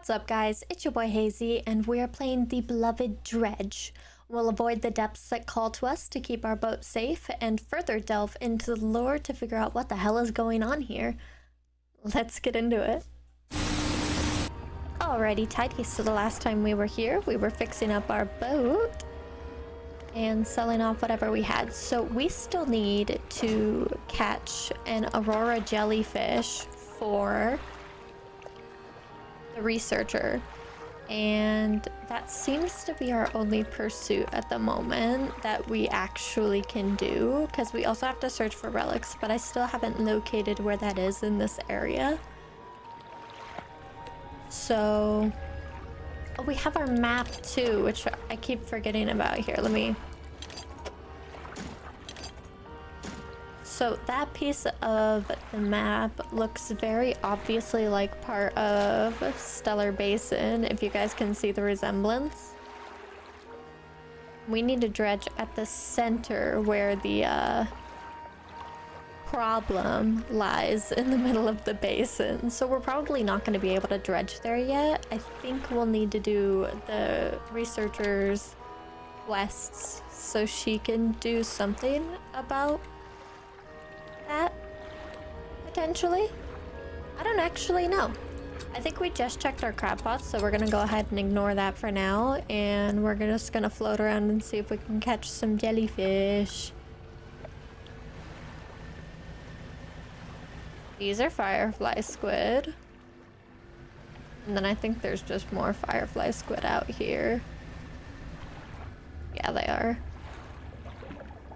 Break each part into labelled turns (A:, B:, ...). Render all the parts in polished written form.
A: What's up, guys? It's your boy Hazy, and we are playing the beloved Dredge. We'll avoid the depths that call to us to keep our boat safe, and further delve into the lore to figure out what the hell is going on here. Let's get into it. Alrighty, tidy. So the last time we were here, we were fixing up our boat and selling off whatever we had. So we still need to catch an aurora jellyfish for the researcher, and that seems to be our only pursuit at the moment that we actually can do, because we also have to search for relics, but I still haven't located where that is in this area. So we have our map too, which I keep forgetting about. Here, let me. So that piece of the map looks very obviously like part of Stellar Basin, if you guys can see the resemblance. We need to dredge at the center where the problem lies, in the middle of the basin. So we're probably not going to be able to dredge there yet. I think we'll need to do the researcher's quests so she can do something about that, potentially. I don't actually know. I think we just checked our crab pots, so we're gonna go ahead and ignore that for now, and we're just gonna float around and see if we can catch some jellyfish. These are firefly squid, and then I think there's just more firefly squid out here. Yeah, they are.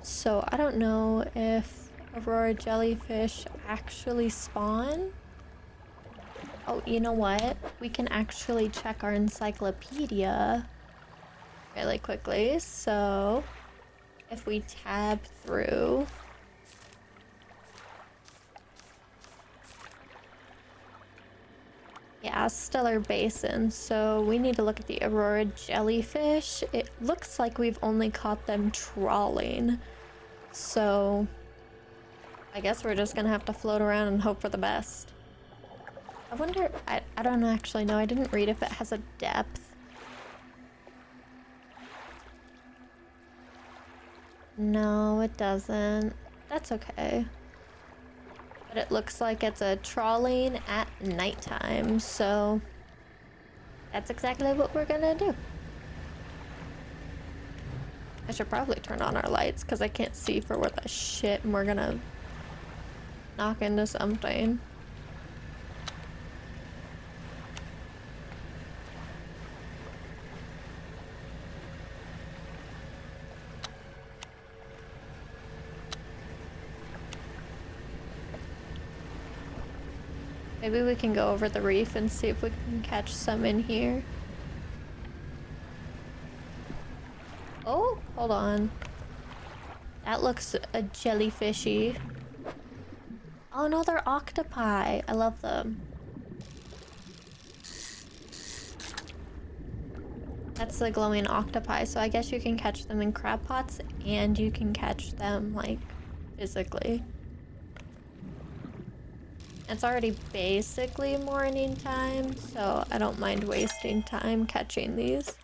A: So I don't know if aurora jellyfish actually spawn. Oh, you know what? We can actually check our encyclopedia really quickly. So if we tab through, yeah, Stellar Basin. So we need to look at the aurora jellyfish. It looks like we've only caught them trawling. So I guess we're just gonna have to float around and hope for the best. I wonder, I don't actually know. I didn't read if it has a depth. No, it doesn't. That's okay. But it looks like it's a trawling at nighttime, so that's exactly what we're gonna do. I should probably turn on our lights because I can't see for where the shit, and we're gonna knock into something. Maybe we can go over the reef and see if we can catch some in here. Oh, hold on. That looks a jellyfishy. Oh no, they're octopi. I love them. That's the glowing octopi, so I guess you can catch them in crab pots and you can catch them, like, physically. It's already basically morning time, so I don't mind wasting time catching these.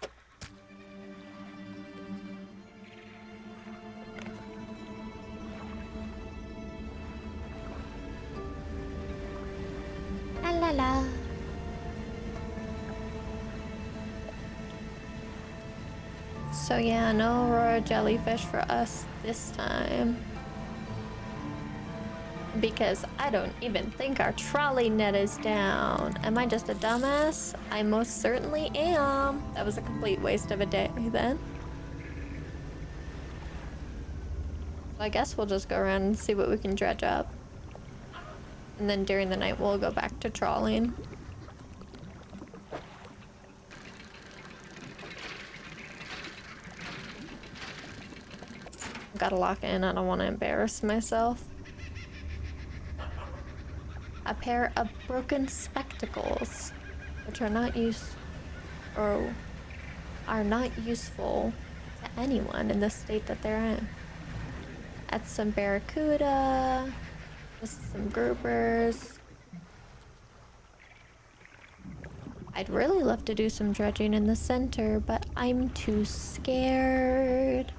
A: La la la. So yeah, no aurora jellyfish for us this time. Because I don't even think our trolley net is down. Am I just a dumbass? I most certainly am. That was a complete waste of a day then. I guess we'll just go around and see what we can dredge up. And then during the night we'll go back to trawling. Gotta lock in, I don't want to embarrass myself. A pair of broken spectacles, which are not useful to anyone in the state that they're in. That's some barracuda. This is some groupers. I'd really love to do some dredging in the center, but I'm too scared.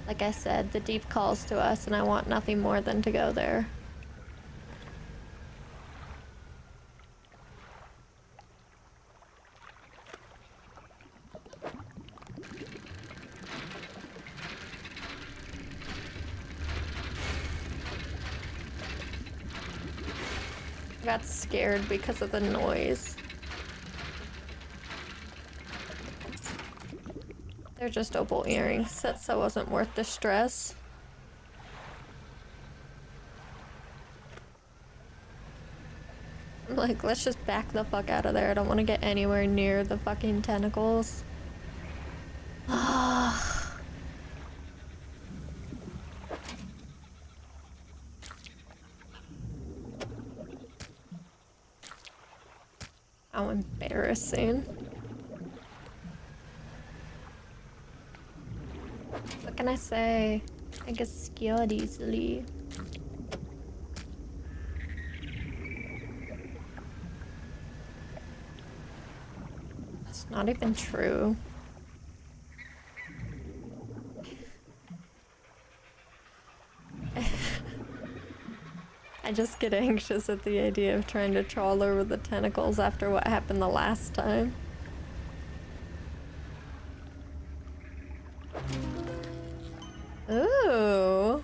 A: Like I said, the deep calls to us, and I want nothing more than to go there. I got scared because of the noise. They're just opal earrings. That wasn't worth the stress. I'm like, let's just back the fuck out of there. I don't want to get anywhere near the fucking tentacles. How embarrassing. What can I say? I get scared easily. That's not even true. I just get anxious at the idea of trying to trawl over the tentacles after what happened the last time. Ooh.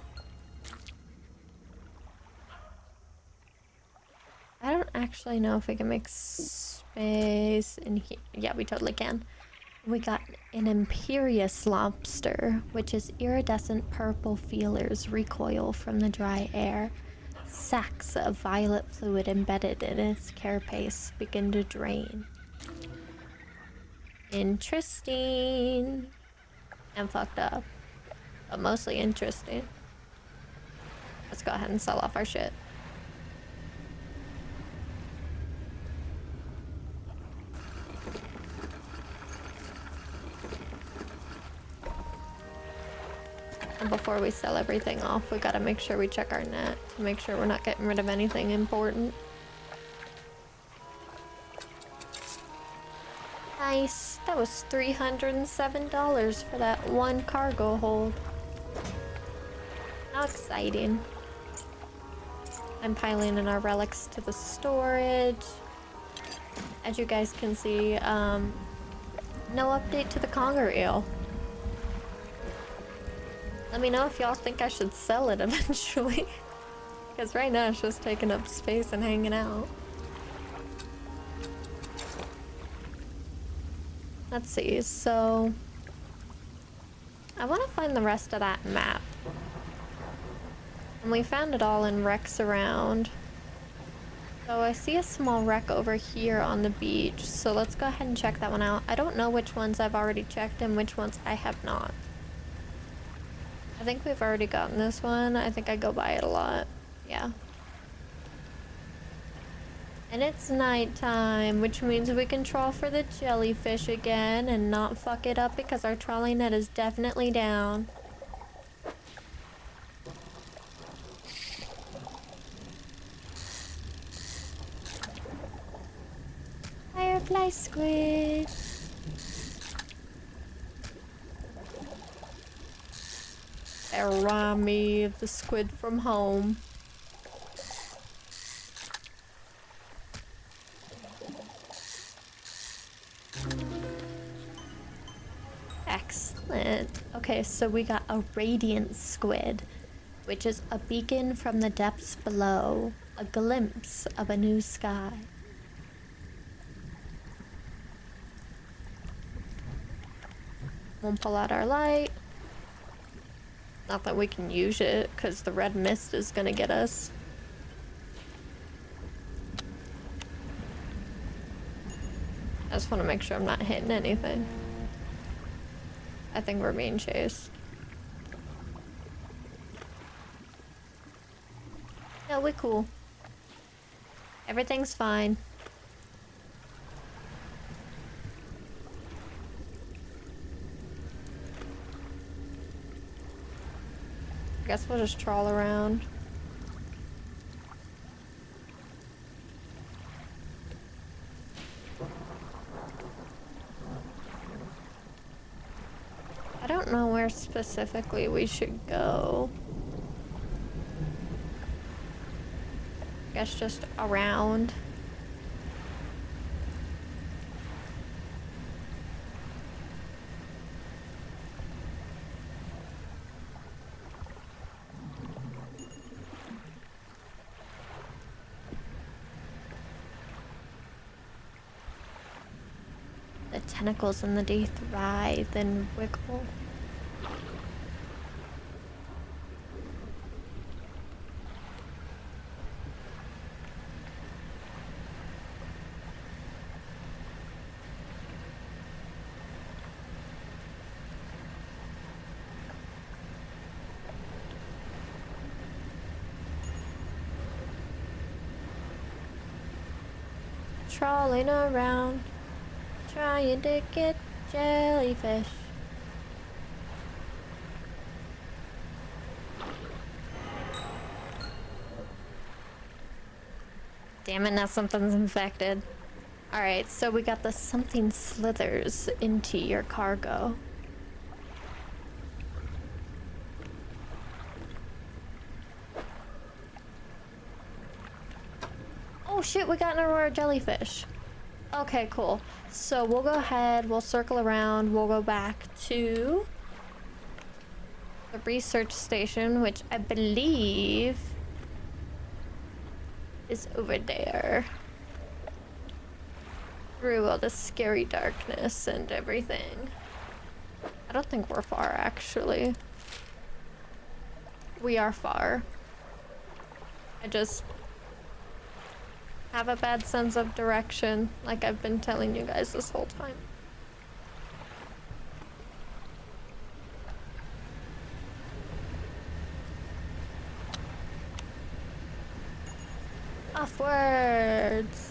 A: I don't actually know if we can make space in here. Yeah, we totally can. We got an Imperious lobster, which is iridescent purple feelers recoil from the dry air. Sacs of violet fluid embedded in its carapace begin to drain. Interesting. And fucked up. But mostly interesting. Let's go ahead and sell off our shit. And before we sell everything off, we gotta make sure we check our net to make sure we're not getting rid of anything important. Nice. That was $307 for that one cargo hold. How exciting. I'm piling in our relics to the storage. As you guys can see, no update to the conger eel. Let me know if y'all think I should sell it eventually. Because right now it's just taking up space and hanging out. Let's see, so... I want to find the rest of that map. And we found it all in wrecks around. So I see a small wreck over here on the beach. So let's go ahead and check that one out. I don't know which ones I've already checked and which ones I have not. I think we've already gotten this one. I think I go by it a lot. Yeah. And it's nighttime, which means we can trawl for the jellyfish again and not fuck it up because our trawling net is definitely down. Firefly squid. They remind me of the squid from home. Excellent. Okay, so we got a radiant squid, which is a beacon from the depths below, a glimpse of a new sky. We'll pull out our light. Not that we can use it, because the red mist is gonna get us. I just want to make sure I'm not hitting anything. I think we're being chased. No, we're cool. Everything's fine. I guess we'll just trawl around. don't know where specifically we should go. I guess just around. The tentacles in the day writhe and wiggle. Trawling around, trying to get jellyfish. Damn it, now something's infected. Alright, so we got the something slithers into your cargo. Oh shit, we got an aurora jellyfish. Okay, cool. So we'll go ahead, we'll circle around, we'll go back to the research station, which I believe is over there. Through all the scary darkness and everything. I don't think we're far, actually. We are far. I just have a bad sense of direction, like I've been telling you guys this whole time. Offwards!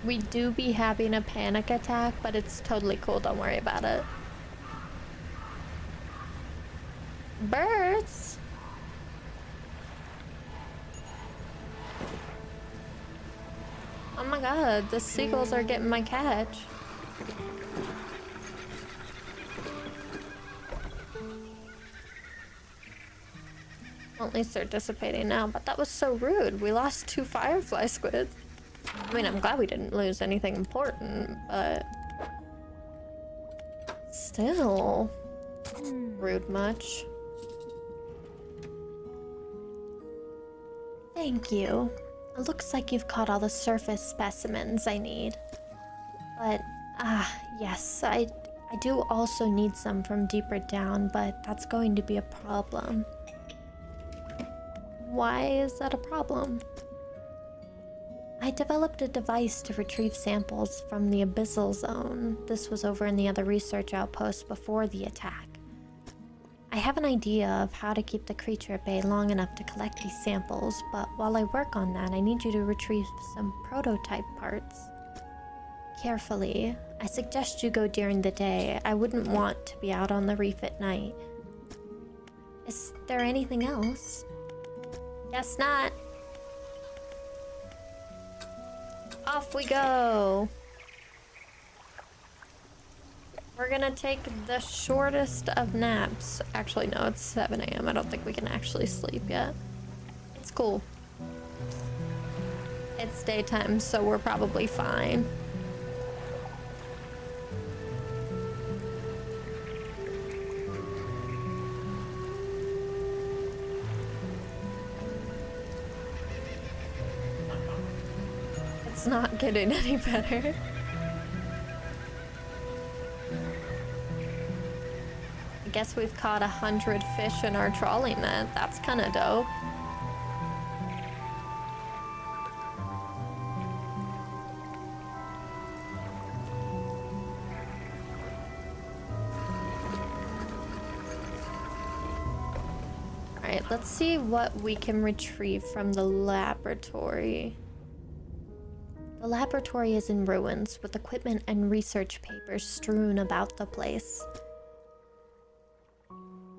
A: We do be having a panic attack, but it's totally cool, don't worry about it. Birds! Oh my god, the seagulls are getting my catch. Well, at least they're dissipating now, but that was so rude. We lost 2 firefly squids. I mean, I'm glad we didn't lose anything important, but still rude much. Thank you. It looks like you've caught all the surface specimens I need. But, yes, I do also need some from deeper down, but that's going to be a problem. Why is that a problem? I developed a device to retrieve samples from the abyssal zone. This was over in the other research outpost before the attack. I have an idea of how to keep the creature at bay long enough to collect these samples, but while I work on that, I need you to retrieve some prototype parts. Carefully. I suggest you go during the day. I wouldn't want to be out on the reef at night. Is there anything else? Guess not. Off we go. We're gonna take the shortest of naps. Actually, no, it's 7 a.m. I don't think we can actually sleep yet. It's cool. It's daytime, so we're probably fine. It's not getting any better. I guess we've caught 100 fish in our trawling net. That's kind of dope. Alright, let's see what we can retrieve from the laboratory. The laboratory is in ruins, with equipment and research papers strewn about the place.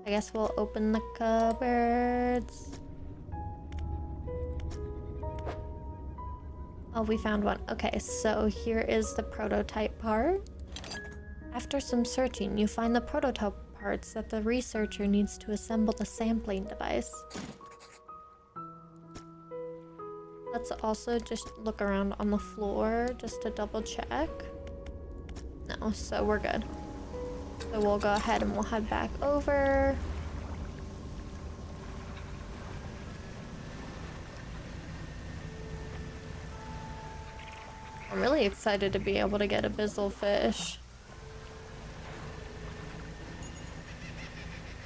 A: I guess we'll open the cupboards. Oh, we found one. Okay, so here is the prototype part. After some searching, you find the prototype parts that the researcher needs to assemble the sampling device. Let's also just look around on the floor just to double check. No, so we're good. So we'll go ahead and we'll head back over. I'm really excited to be able to get abyssal fish.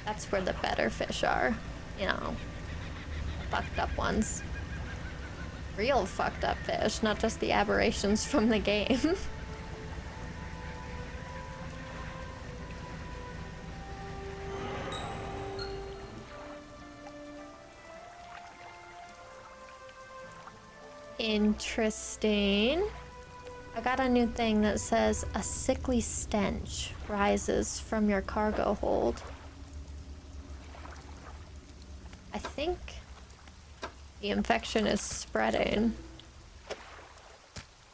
A: That's where the better fish are. You know, fucked up ones. Real fucked up fish, not just the aberrations from the game. Interesting. I got a new thing that says a sickly stench rises from your cargo hold. I think the infection is spreading.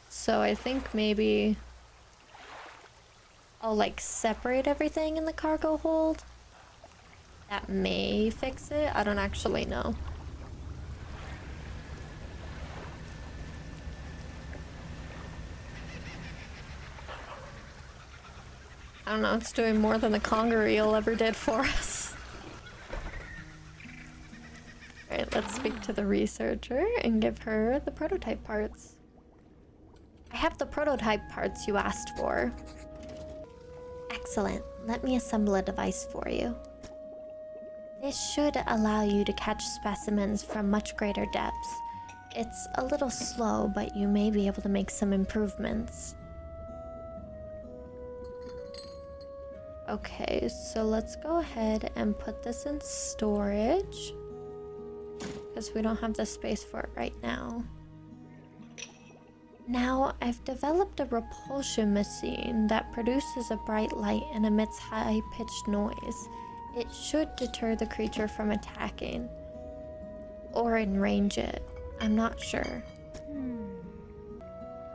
A: So I think maybe I'll like separate everything in the cargo hold. That may fix it. I don't actually know. I don't know, it's doing more than the conger eel ever did for us. Alright, let's speak to the researcher and give her the prototype parts. I have the prototype parts you asked for. Excellent. Let me assemble a device for you. This should allow you to catch specimens from much greater depths. It's a little slow, but you may be able to make some improvements. Okay, so let's go ahead and put this in storage because we don't have the space for it right now. Now, I've developed a repulsion machine that produces a bright light and emits high-pitched noise. It should deter the creature from attacking or enrage it. I'm not sure.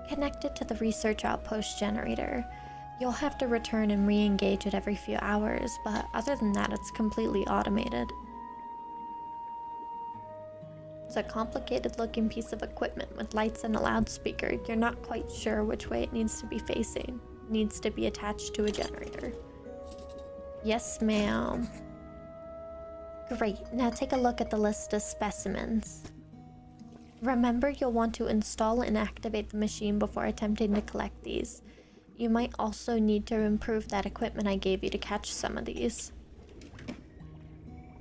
A: Connected to the research outpost generator. You'll have to return and re-engage it every few hours, but other than that, it's completely automated. It's a complicated looking piece of equipment with lights and a loudspeaker. You're not quite sure which way it needs to be facing. It needs to be attached to a generator. Yes, ma'am. Great, now take a look at the list of specimens. Remember, you'll want to install and activate the machine before attempting to collect these. You might also need to improve that equipment I gave you to catch some of these.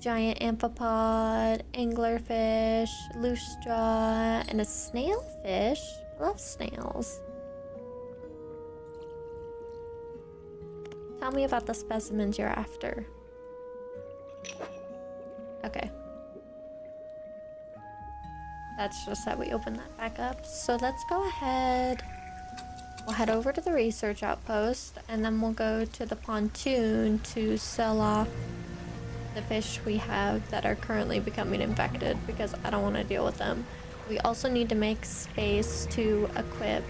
A: Giant amphipod, anglerfish, loose jaw, and a snailfish. I love snails. Tell me about the specimens you're after. Okay. That's just how we open that back up. So let's go ahead. We'll head over to the research outpost, and then we'll go to the pontoon to sell off the fish we have that are currently becoming infected, because I don't want to deal with them. We also need to make space to equip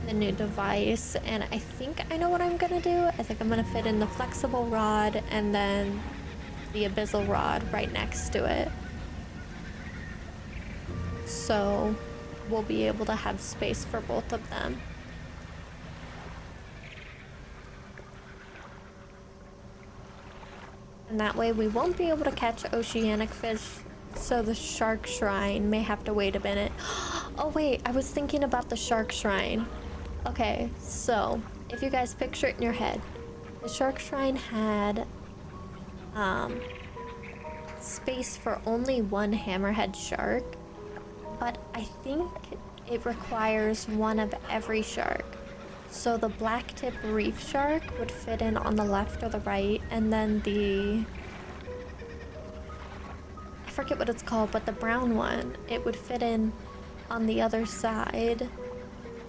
A: the new device, and I think I know what I'm gonna do. I think I'm gonna fit in the flexible rod and then the abyssal rod right next to it. So we'll be able to have space for both of them. And that way we won't be able to catch oceanic fish, so the shark shrine may have to wait a minute. Oh wait, I was thinking about the shark shrine. Okay, so if you guys picture it in your head, the shark shrine had space for only one hammerhead shark, but I think it requires one of every shark. So the blacktip reef shark would fit in on the left or the right, and then I forget what it's called, but the brown one, it would fit in on the other side,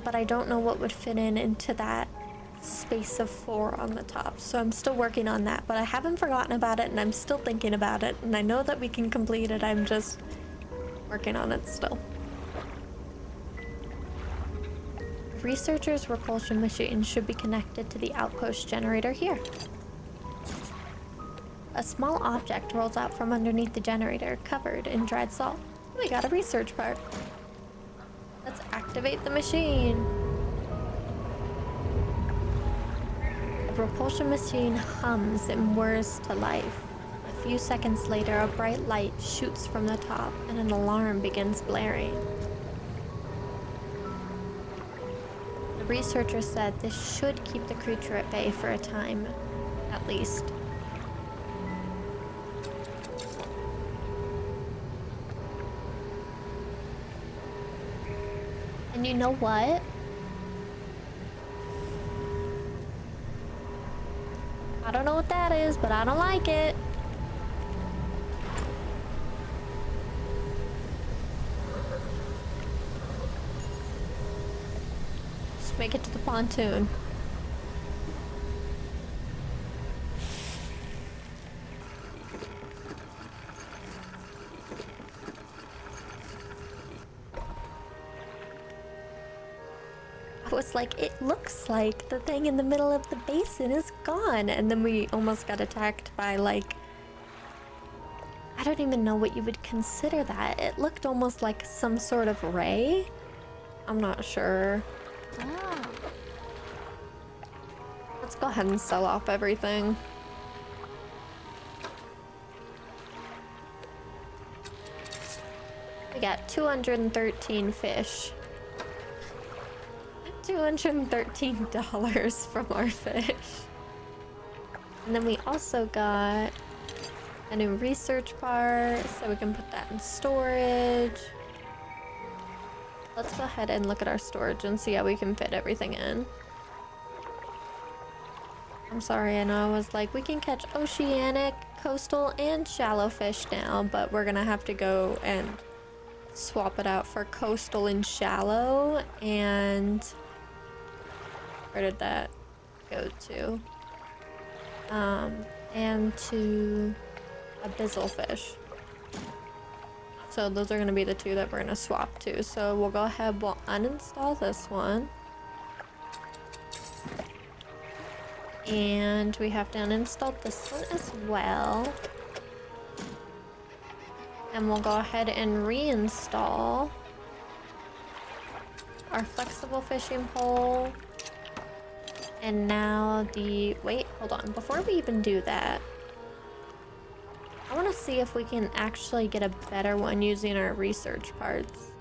A: but I don't know what would fit in into that space of 4 on the top. So I'm still working on that, but I haven't forgotten about it, and I'm still thinking about it, and I know that we can complete it. I'm just working on it still. researcher's repulsion machine should be connected to the outpost generator here. A small object rolls out from underneath the generator, covered in dried salt. We got a research part. Let's activate the machine. The repulsion machine hums and whirs to life. A few seconds later, a bright light shoots from the top and an alarm begins blaring. The researcher said this should keep the creature at bay for a time, at least. And you know what? I don't know what that is, but I don't like it. Just make it to the pontoon. I was like, it looks like the thing in the middle of the basin is gone. And then we almost got attacked by, like, I don't even know what you would consider that. It looked almost like some sort of ray. I'm not sure.
B: Oh.
A: Let's go ahead and sell off everything. We got 213 fish. $213 from our fish. And then we also got a new research part, so we can put that in storage. Let's go ahead and look at our storage and see how we can fit everything in. I'm sorry, I know I was like, we can catch oceanic, coastal, and shallow fish now, but we're gonna have to go and swap it out for coastal and shallow, and where did that go to? And to abyssal fish. So those are going to be the two that we're going to swap to. So we'll go ahead, we'll uninstall this one. And we have to uninstall this one as well. And we'll go ahead and reinstall our flexible fishing pole. And now the, wait, hold on. Before we even do that, I want to see if we can actually get a better one using our research parts.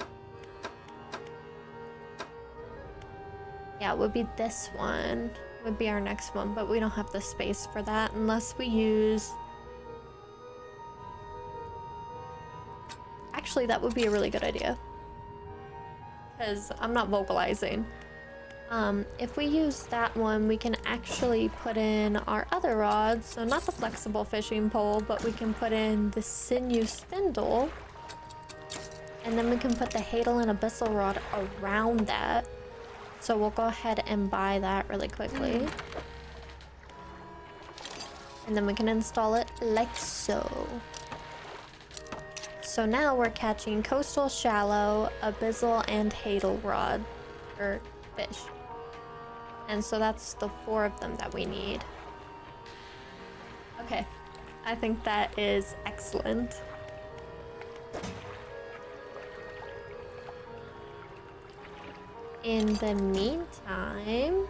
A: Yeah, it would be this one. Would be our next one, but we don't have the space for that unless we use... Actually, that would be a really good idea. Because I'm not vocalizing. If we use that one, we can actually put in our other rods. So not the flexible fishing pole, but we can put in the sinew spindle. And then we can put the hadal and abyssal rod around that. So we'll go ahead and buy that really quickly. And then we can install it like so. So now we're catching coastal, shallow, abyssal, and hadal rod, or fish. And so that's the 4 of them that we need. Okay, I think that is excellent. In the meantime,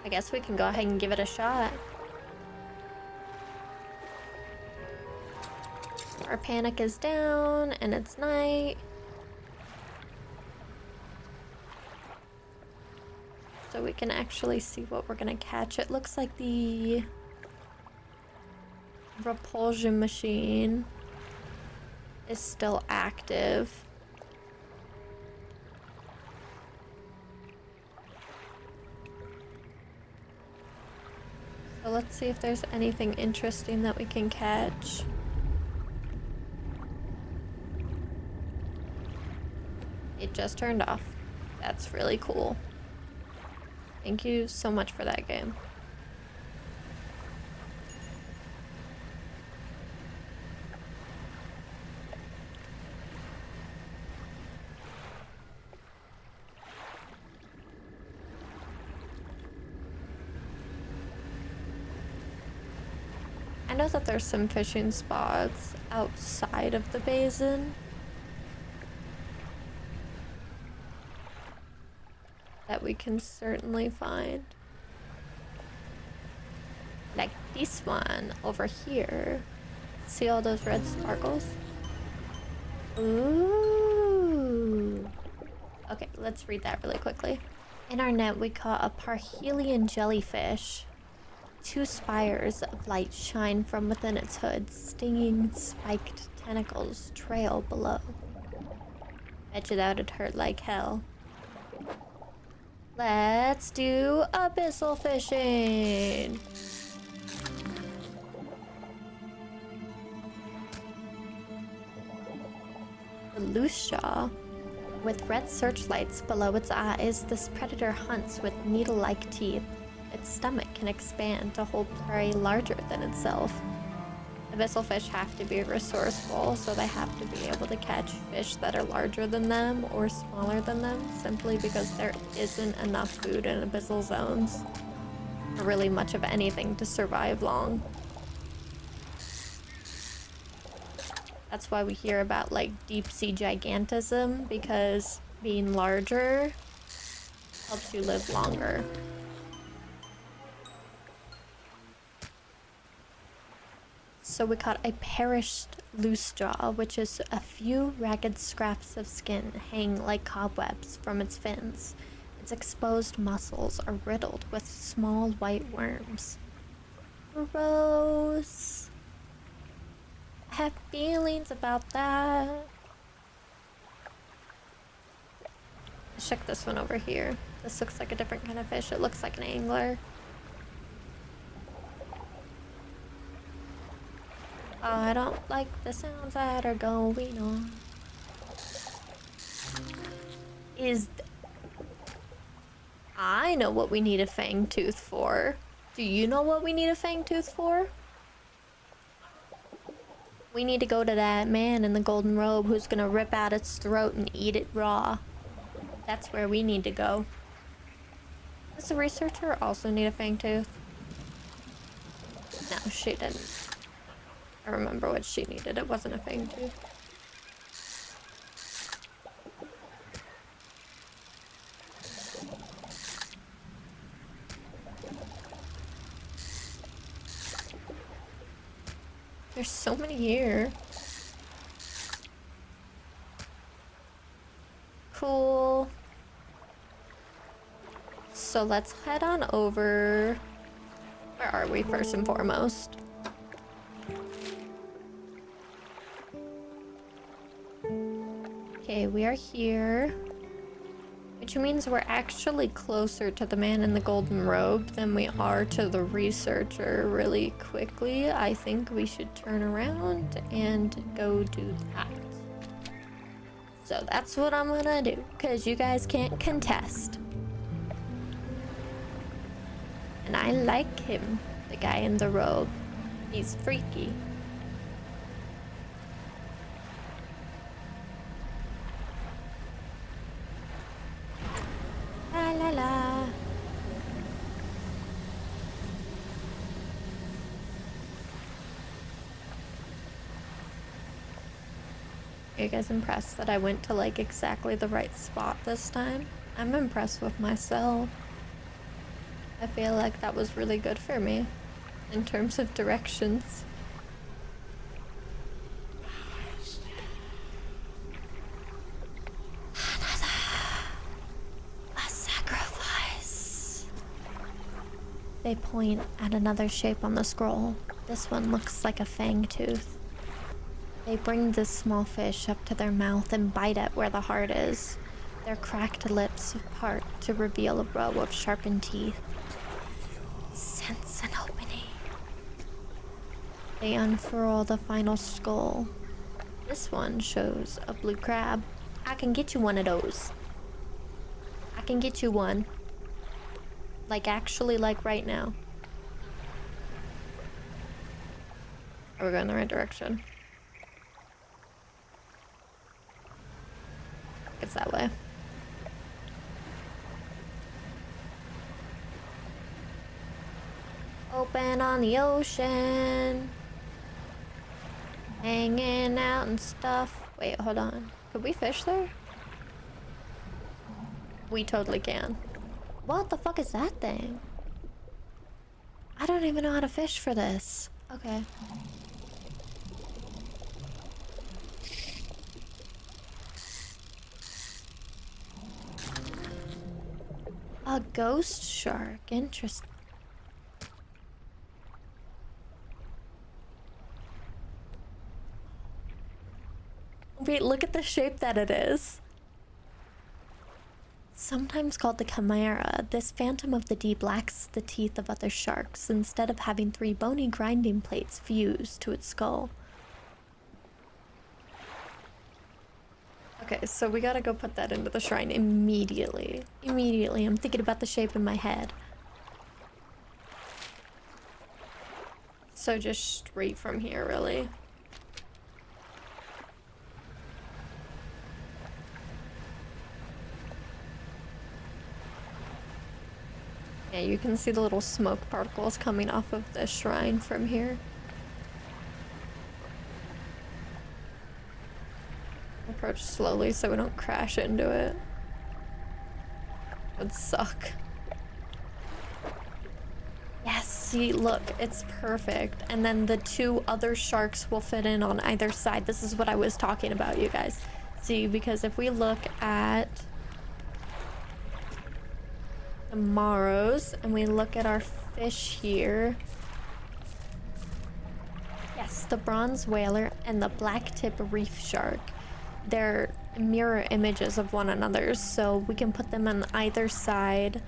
A: I guess we can go ahead and give it a shot. Our panic is down and it's night. So we can actually see what we're gonna catch. It looks like the repulsion machine is still active. So let's see if there's anything interesting that we can catch. It just turned off. That's really cool. Thank you so much for that game. know that there's some fishing spots outside of the basin that we can certainly find. Like this one over here. See all those red sparkles? Ooh. Okay, let's read that really quickly. In our net, we caught a parhelion jellyfish. 2 spires of light shine from within its hood. Stinging, spiked tentacles trail below. Bet you that would hurt like hell. Let's do abyssal fishing. The loose jaw. With red searchlights below its eyes, this predator hunts with needle-like teeth. Its stomach can expand to hold prey larger than itself. Abyssal fish have to be resourceful, so they have to be able to catch fish that are larger than them or smaller than them, simply because there isn't enough food in abyssal zones for really much of anything to survive long. That's why we hear about like deep sea gigantism, because being larger helps you live longer. So we caught a perished loose jaw, which is a few ragged scraps of skin hang like cobwebs from its fins. Its exposed muscles are riddled with small white worms. Gross. I have feelings about that. Let's check this one over here. This looks like a different kind of fish. It looks like an angler. I don't like the sounds that are going on. I know what we need a fang tooth for. Do you know what we need a fang tooth for? We need to go to that man in the golden robe who's gonna rip out its throat and eat it raw. That's where we need to go. Does the researcher also need a fang tooth? No, she didn't. I remember what she needed. It wasn't a fang tooth. There's so many here. Cool. So let's head on over. Where are we first and foremost? Okay, we are here. Which means we're actually closer to the man in the golden robe than we are to the researcher really quickly. I think we should turn around and go do that. So that's what I'm gonna do, because you guys can't contest. And I like him, the guy in the robe. He's freaky. La la la. Are you guys impressed that I went to like exactly the right spot this time? I'm impressed with myself. I feel like that was really good for me in terms of directions. They point at another shape on the scroll. This one looks like a fang tooth. They bring this small fish up to their mouth and bite at where the heart is. Their cracked lips part to reveal a row of sharpened teeth. Sense an opening. They unfurl the final skull. This one shows a blue crab. I can get you one of those. I can get you one. Like, actually, like, right now. Are we going the right direction? It's that way. Open on the ocean. hanging out and stuff. Wait, hold on. Could we fish there? We totally can. What the fuck is that thing? I don't even know how to fish for this. Okay. A ghost shark. Interesting. Wait, look at the shape that it is. Sometimes called the chimera, this phantom of the deep lacks the teeth of other sharks, instead of having 3 bony grinding plates fused to its skull. Okay, so we gotta go put that into the shrine immediately. Immediately. I'm thinking about the shape in my head. So just straight from here, really. Yeah, you can see the little smoke particles coming off of the shrine from here. Approach slowly so we don't crash into it. Would suck. Yes, see, look, it's perfect. And then the 2 other sharks will fit in on either side. This is what I was talking about, you guys. See, because if we look at tomorrow's and we look at our fish here, yes, the bronze whaler and the black tip reef shark, they're mirror images of one another, so we can put them on either side.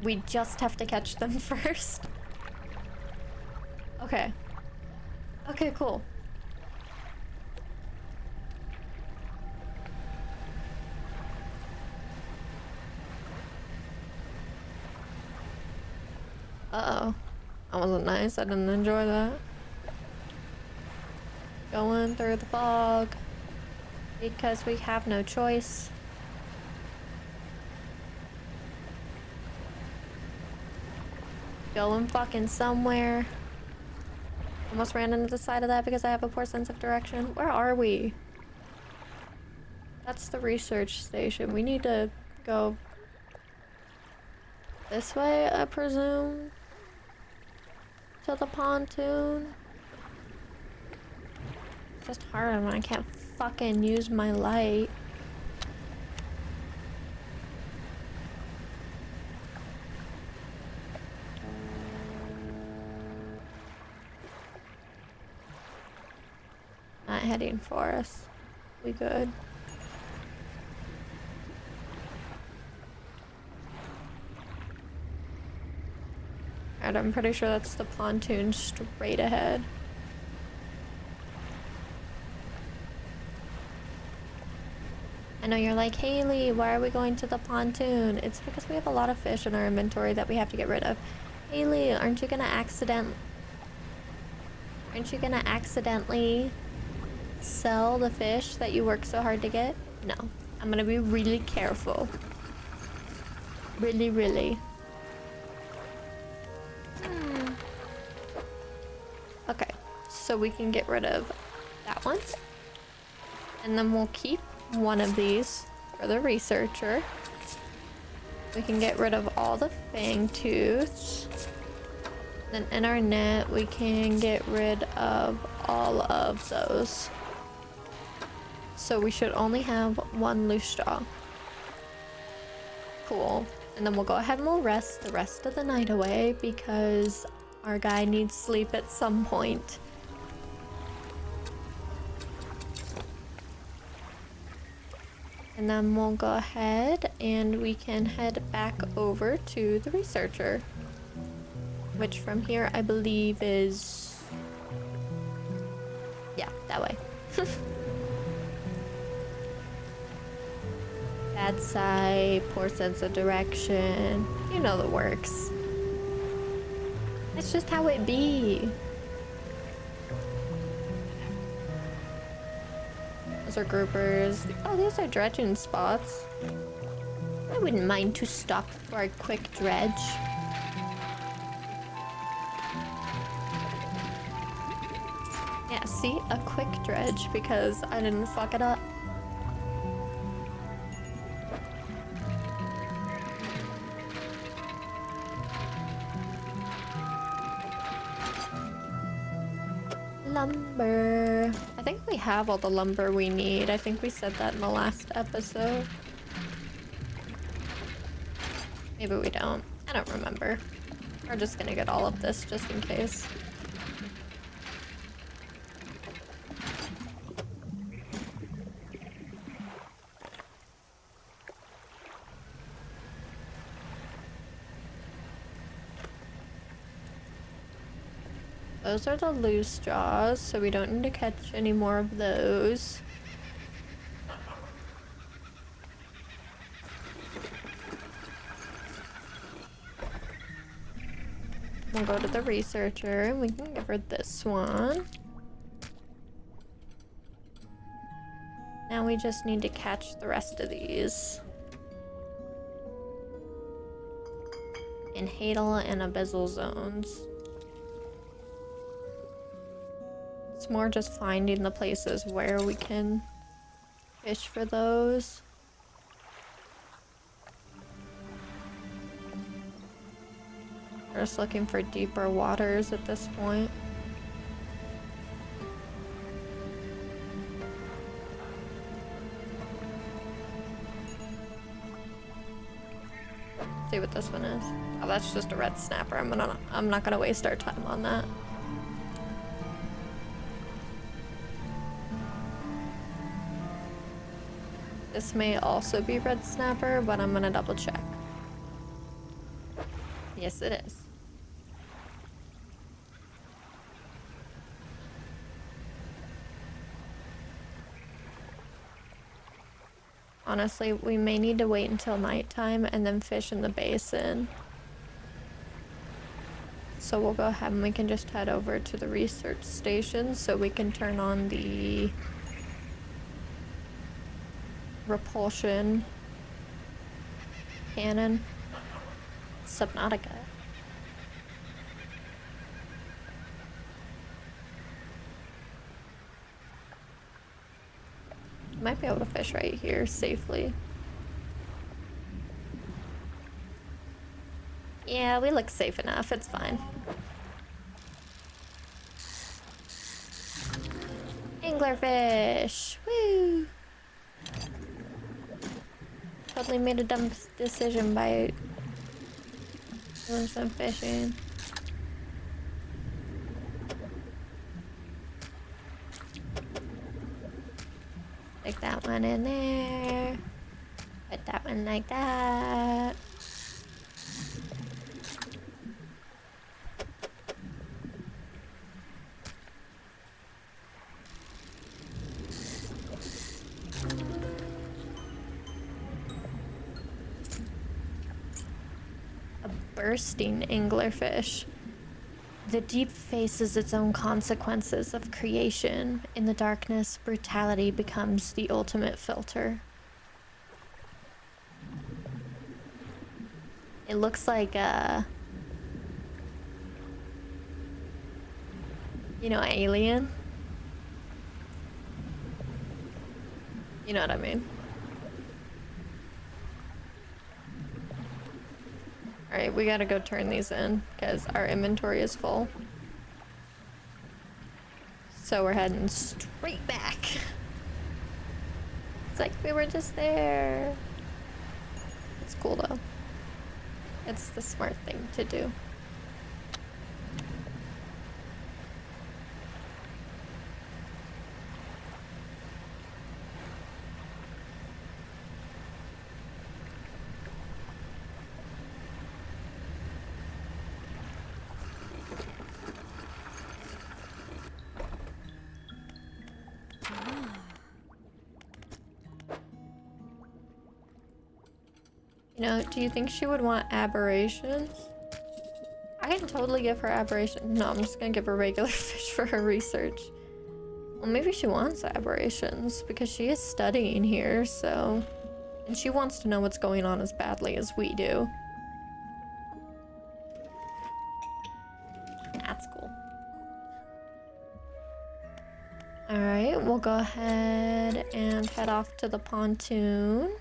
A: We just have to catch them first. Okay. Okay, cool. Uh-oh. That wasn't nice. I didn't enjoy that. Going through the fog. Because we have no choice. Going fucking somewhere. Almost ran into the side of that because I have a poor sense of direction. Where are we? That's the research station. We need to go this way, I presume. To the pontoon. It's just hard when I can't fucking use my light. Not heading for us. We good. Alright, I'm pretty sure that's the pontoon straight ahead. I know you're like, Haley, why are we going to the pontoon? It's because we have a lot of fish in our inventory that we have to get rid of. Haley, aren't you gonna accidentally sell the fish that you work so hard to get? No. I'm gonna be really careful. Really, really. Okay, so we can get rid of that one. And then we'll keep one of these for the researcher. We can get rid of all the fang tooths. Then in our net, we can get rid of all of those. So we should only have 1 loose straw. Cool. And then we'll go ahead and we'll rest the rest of the night away because our guy needs sleep at some point. And then we'll go ahead and we can head back over to the researcher. Which from here I believe is... yeah, that way. Bad sight, poor sense of direction. You know the works. That's just how it be. Those are groupers. Oh, these are dredging spots. I wouldn't mind to stop for a quick dredge. Yeah, Yeah, see? A quick dredge because I didn't fuck it up. Lumber. I think we have all the lumber we need. I think we said that in the last episode. Maybe we don't. I don't remember. We're just gonna get all of this just in case. Those are the loose jaws, so we don't need to catch any more of those. We'll go to the researcher and we can give her this one. Now we just need to catch the rest of these. In hadal and abyssal zones. It's more just finding the places where we can fish for those. We're just looking for deeper waters at this point. See what this one is. Oh, that's just a red snapper. I'm not gonna waste our time on that. This may also be red snapper, but I'm gonna double check. Yes, it is. Honestly, we may need to wait until nighttime and then fish in the basin. So we'll go ahead and we can just head over to the research station so we can turn on the repulsion cannon. Subnautica. Might be able to fish right here safely. Yeah, we look safe enough. It's fine. Anglerfish! Woo! Totally made a dumb decision by doing some fishing. Stick that one in there. Put that one like that. A bursting anglerfish. The deep faces its own consequences of creation. In the darkness, brutality becomes the ultimate filter. It looks like you know, Alien? You know what I mean? Alright, we gotta go turn these in because our inventory is full. So we're heading straight back. It's like we were just there. It's cool though. It's the smart thing to do. You know, do you think she would want aberrations? I can totally give her aberration. No, I'm just gonna give her regular fish for her research. Well, maybe she wants aberrations because she is studying here, so... And she wants to know what's going on as badly as we do. That's cool. Alright, we'll go ahead and head off to the pontoon.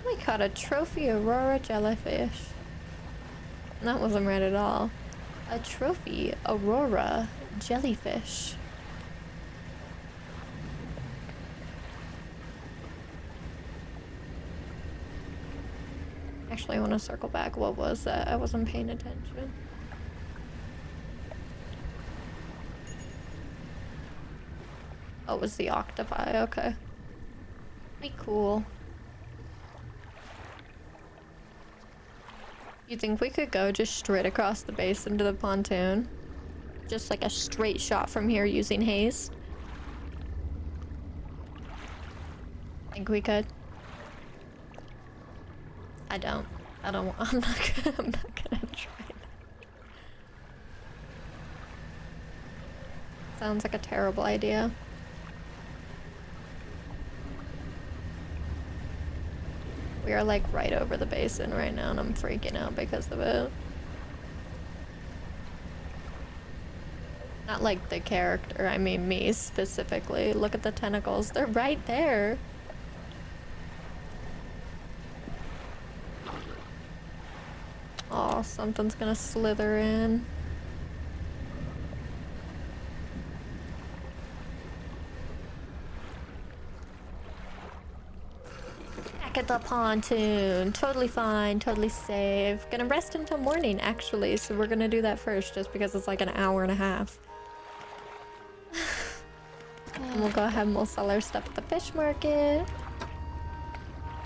A: We caught a trophy aurora jellyfish. That wasn't right at all. A trophy aurora jellyfish. Actually, I want to circle back. What was that? I wasn't paying attention. Oh, it was the octopi. Okay. Be cool. You think we could go just straight across the basin to the pontoon? Just like a straight shot from here using haste? Think we could? I don't. I'm not gonna try that. Sounds like a terrible idea. We are like right over the basin right now and I'm freaking out because of it. Not like the character, I mean me specifically. Look at the tentacles, they're right there. Oh, something's gonna slither in. Back at the pontoon. Totally fine, totally safe. Gonna rest until morning, actually, so we're gonna do that first just because it's like an hour and a half. And we'll go ahead and we'll sell our stuff at the fish market.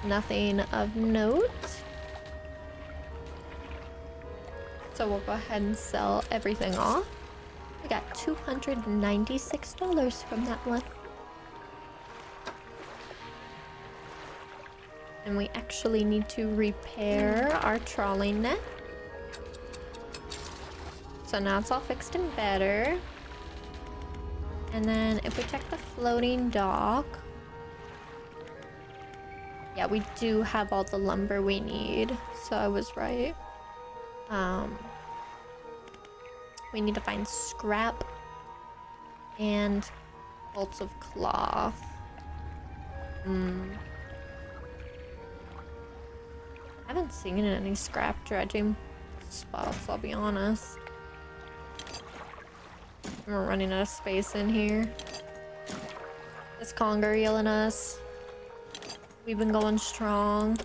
A: Nothing of note. So we'll go ahead and sell everything off. We got $296 from that one. And we actually need to repair our trawling net. So now it's all fixed and better. And then if we check the floating dock. Yeah, we do have all the lumber we need. So I was right. We need to find scrap and bolts of cloth. I haven't seen any scrap dredging spots, I'll be honest. We're running out of space in here. This conger yelling us. We've been going strong.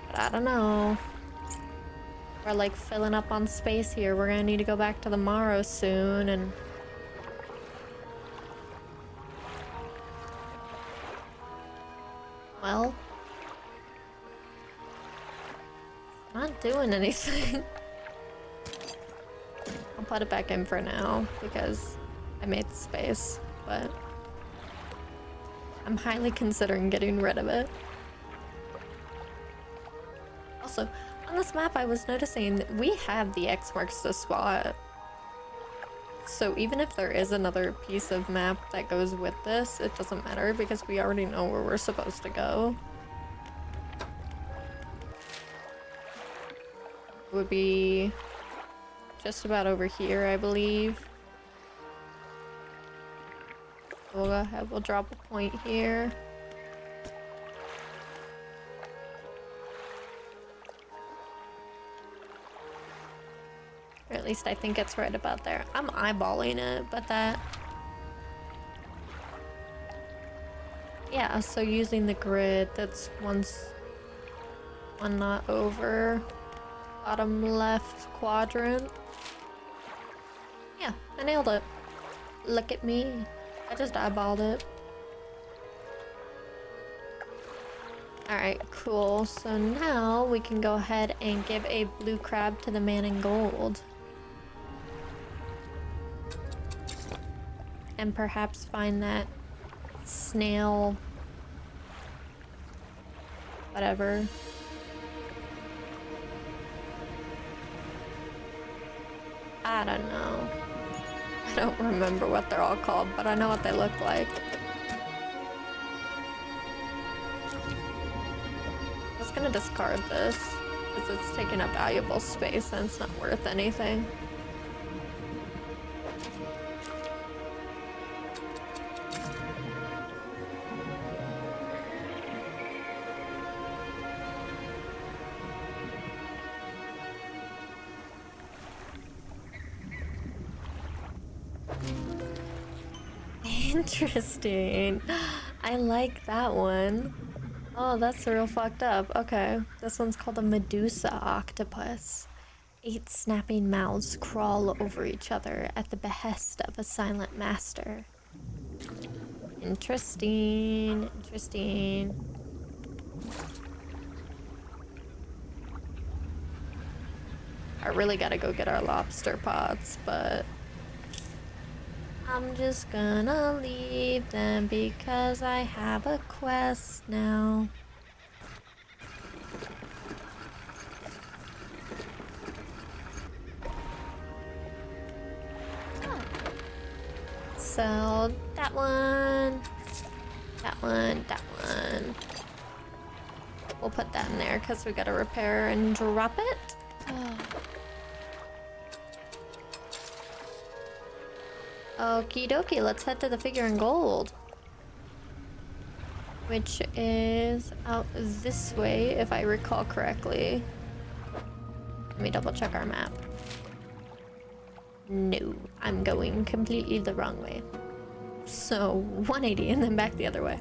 A: But I don't know. We're like filling up on space here. We're gonna need to go back to the Morrow soon and... Well... Not doing anything. I'll put it back in for now because I made the space, but... I'm highly considering getting rid of it. Also, on this map I was noticing we have the X marks the spot. So even if there is another piece of map that goes with this, it doesn't matter because we already know where we're supposed to go. It would be just about over here, I believe. We'll go ahead, we'll drop a point here. Or at least I think it's right about there. I'm eyeballing it, but that... Yeah, so using the grid, that's one knot over. Bottom left quadrant. Yeah, I nailed it. Look at me. I just eyeballed it. Alright, cool. So now we can go ahead and give a blue crab to the man in gold. And perhaps find that snail... whatever. I don't know. I don't remember what they're all called, but I know what they look like. gonna discard this because it's taking up valuable space and it's not worth anything. Interesting. I like that one. Oh, that's real fucked up. Okay. This one's called a Medusa octopus. 8 snapping mouths crawl over each other at the behest of a silent master. Interesting. Interesting. I really gotta go get our lobster pots, but I'm just gonna leave them because I have a quest now. So that one, that one, that one. We'll put that in there because we gotta repair and drop it. Okie dokie, let's head to the figure in gold. Which is out this way, if I recall correctly. Let me double check our map. No, I'm going completely the wrong way. So 180 and then back the other way.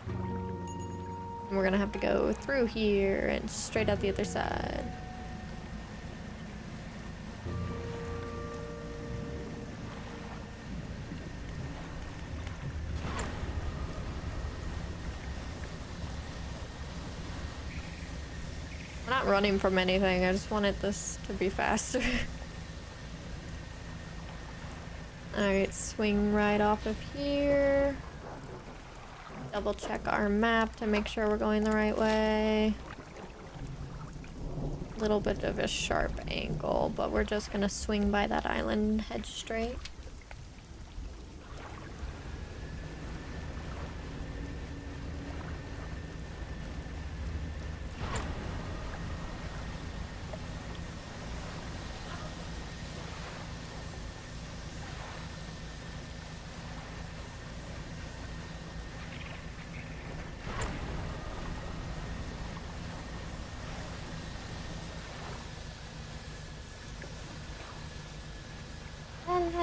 A: And we're gonna have to go through here and straight out the other side. I'm not running from anything, I just wanted this to be faster. Alright, swing right off of here. Double check our map to make sure we're going the right way. Little bit of a sharp angle, but we're just gonna swing by that island and head straight.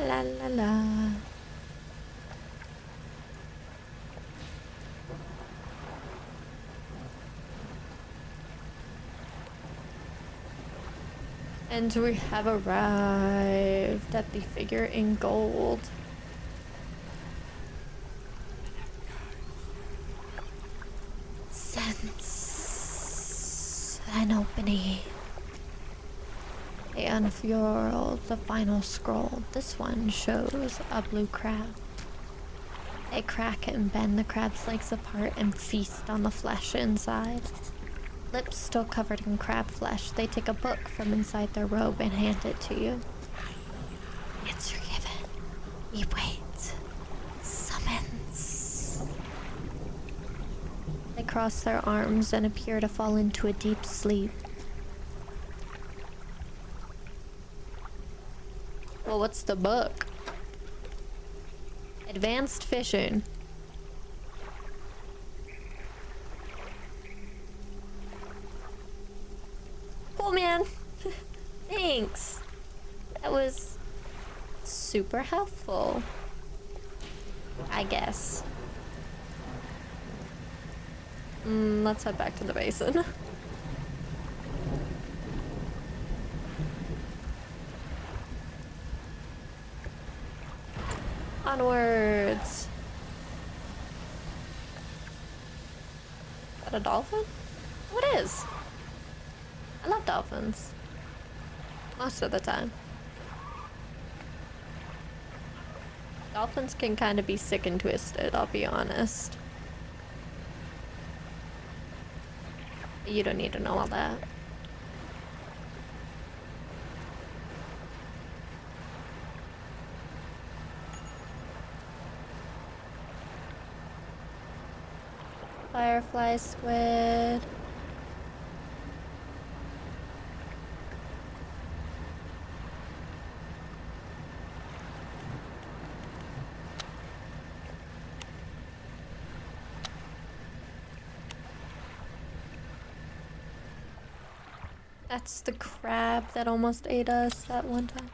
A: La la la. And we have arrived at the figure in gold. Sense an opening. They unfurl the final scroll. This one shows a blue crab. They crack and bend the crab's legs apart and feast on the flesh inside. Lips still covered in crab flesh, they take a book from inside their robe and hand it to you. It's forgiven. We wait. Summons. They cross their arms and appear to fall into a deep sleep. Well, what's the book? Advanced fishing. Cool, man. Thanks. That was super helpful, I guess. Let's head back to the basin. Onwards. Is that a dolphin? What is? I love dolphins. Most of the time. Dolphins can kind of be sick and twisted, I'll be honest. But you don't need to know all that. firefly squid. That's the crab that almost ate us that one time.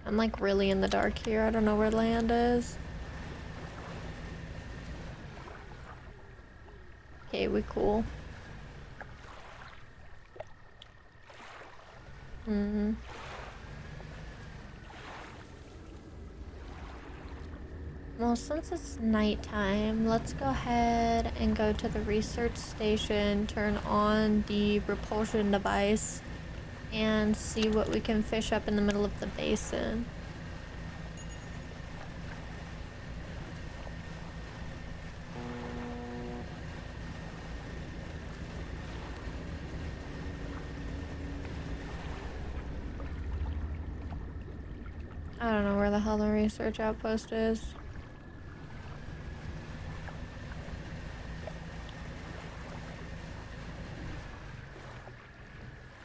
A: I'm like really in the dark here. I don't know where land is. Okay, we cool. Well, since it's nighttime, let's go ahead and go to the research station, turn on the repulsion device, and see what we can fish up in the middle of the basin. I don't know where the hell the research outpost is.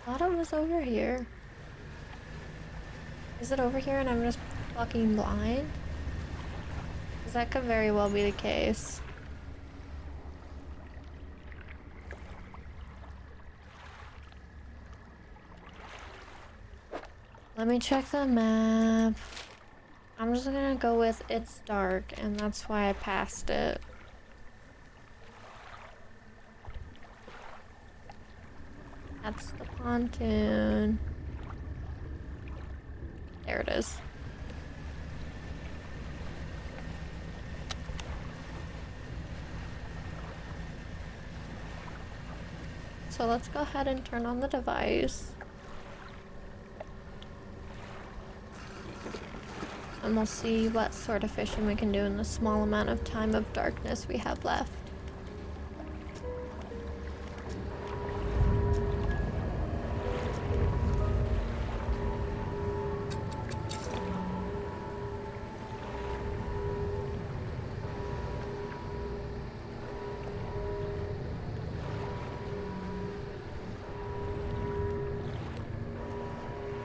A: I thought it was over here. Is it over here and I'm just fucking blind? Because that could very well be the case. Let me check the map. I'm just gonna go with it's dark, and that's why I passed it. That's the pontoon. There it is. So let's go ahead and turn on the device. And we'll see what sort of fishing we can do in the small amount of time of darkness we have left.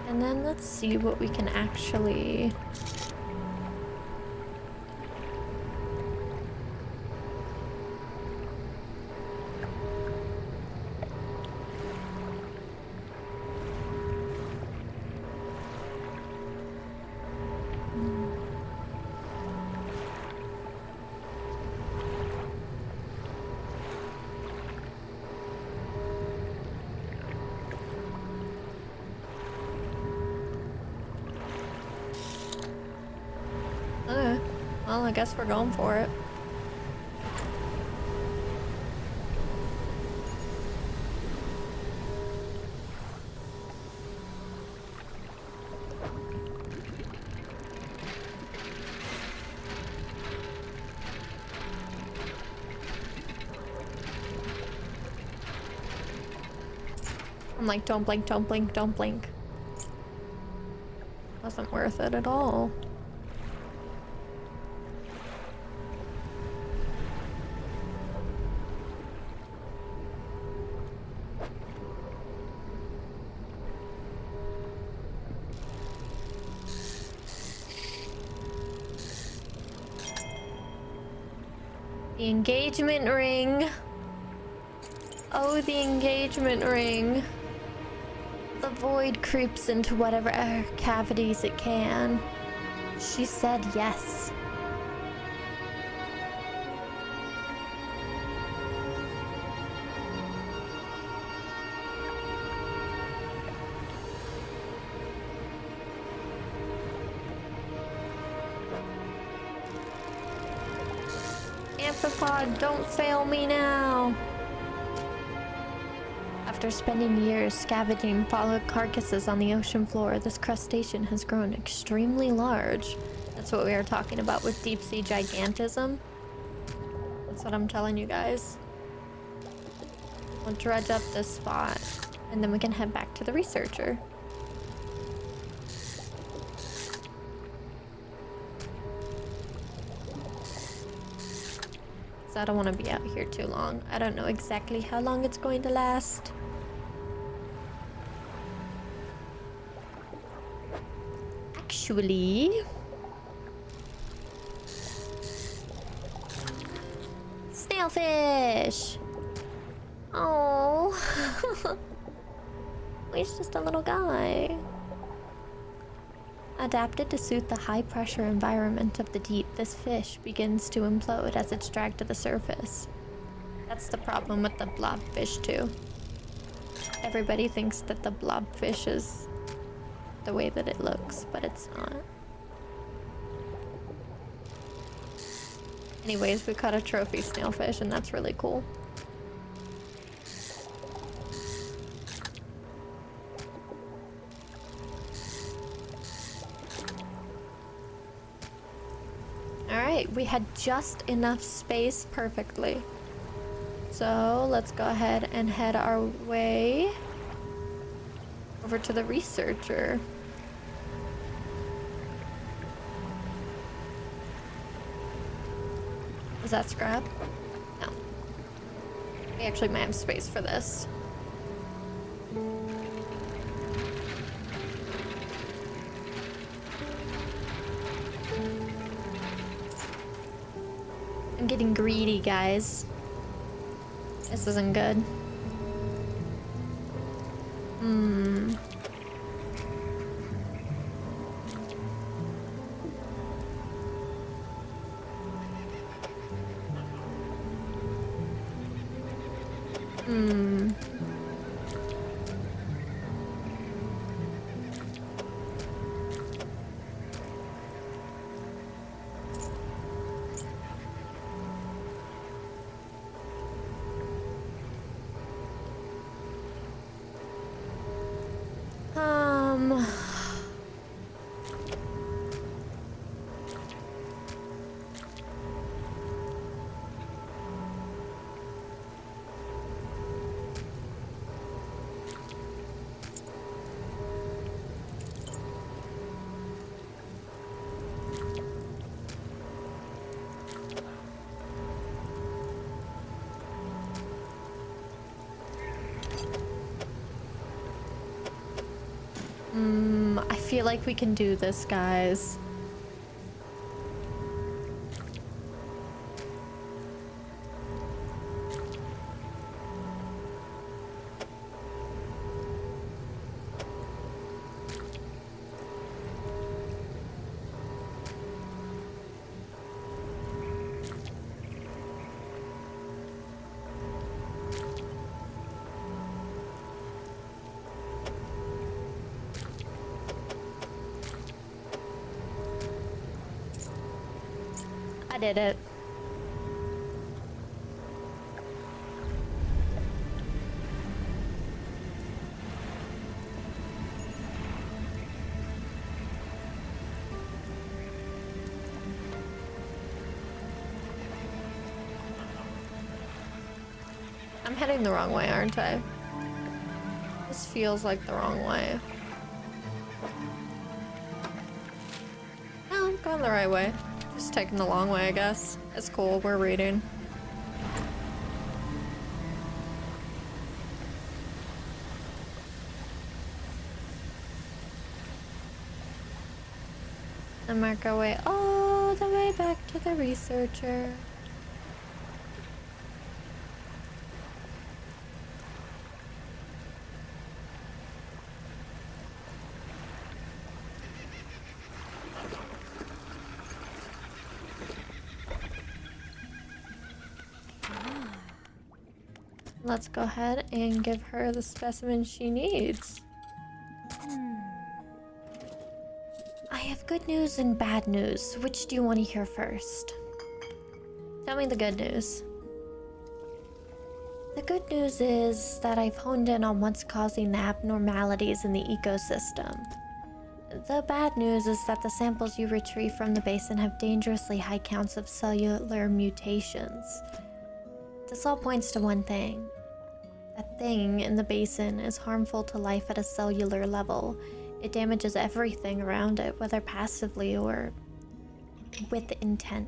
A: And then let's see what we can actually... Okay, well, I guess we're going for it. I'm like, don't blink, don't blink, don't blink. Wasn't worth it at all. The engagement ring. Oh, the engagement ring. The void creeps into whatever cavities it can. She said yes. Amphipod, don't fail me now. After spending years scavenging fallen carcasses on the ocean floor, this crustacean has grown extremely large. That's what we were talking about with deep sea gigantism. That's what I'm telling you guys. We'll dredge up this spot, and then we can head back to the researcher. So I don't want to be out here too long. I don't know exactly how long it's going to last. Actually... Snailfish! Oh, he's just a little guy. Adapted to suit the high-pressure environment of the deep, this fish begins to implode as it's dragged to the surface. That's the problem with the blobfish too. Everybody thinks that the blobfish is the way that it looks, but it's not. Anyways, we caught a trophy snailfish, and that's really cool. Alright, we had just enough space perfectly. So let's go ahead and head our way over to the researcher. Is that scrap? No. We actually might have space for this. I'm getting greedy, guys. This isn't good. Hmm. Hmm. I feel like we can do this, guys. I did it. I'm heading the wrong way, aren't I? This feels like the wrong way. No, I'm going the right way. Just taking the long way, I guess. It's cool, we're reading. And mark our way all the way back to the researcher. Let's go ahead and give her the specimen she needs. I have good news and bad news. Which do you want to hear first? Tell me the good news. The good news is that I've honed in on what's causing the abnormalities in the ecosystem. The bad news is that the samples you retrieve from the basin have dangerously high counts of cellular mutations. This all points to one thing. That thing in the basin is harmful to life at a cellular level. It damages everything around it, whether passively or with intent.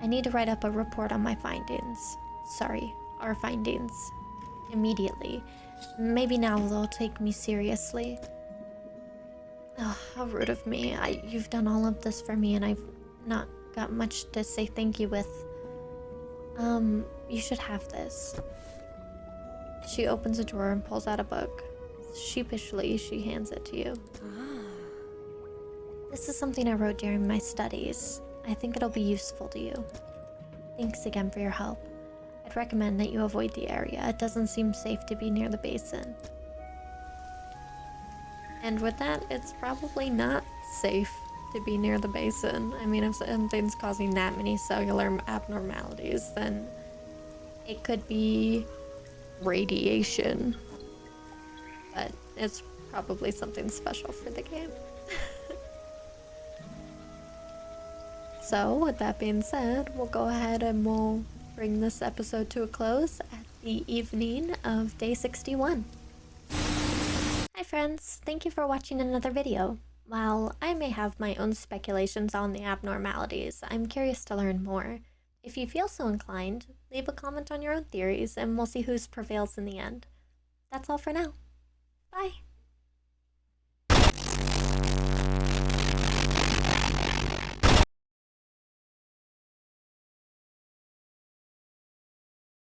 A: I need to write up a report on my findings. Sorry, our findings. Immediately. Maybe now they'll take me seriously. Oh, how rude of me. You've done all of this for me and I've not got much to say thank you with. You should have this. She opens a drawer and pulls out a book. Sheepishly, she hands it to you. This is something I wrote during my studies. I think it'll be useful to you. Thanks again for your help. I'd recommend that you avoid the area. It doesn't seem safe to be near the basin. And with that, it's probably not safe to be near the basin. I mean, if something's causing that many cellular abnormalities, then it could be radiation. But it's probably something special for the game. So, with that being said, we'll go ahead and we'll bring this episode to a close at the evening of day 61. Hi friends, thank you for watching another video. While I may have my own speculations on the abnormalities, I'm curious to learn more. If you feel so inclined, leave a comment on your own theories and we'll see who prevails in the end. That's all for now. Bye!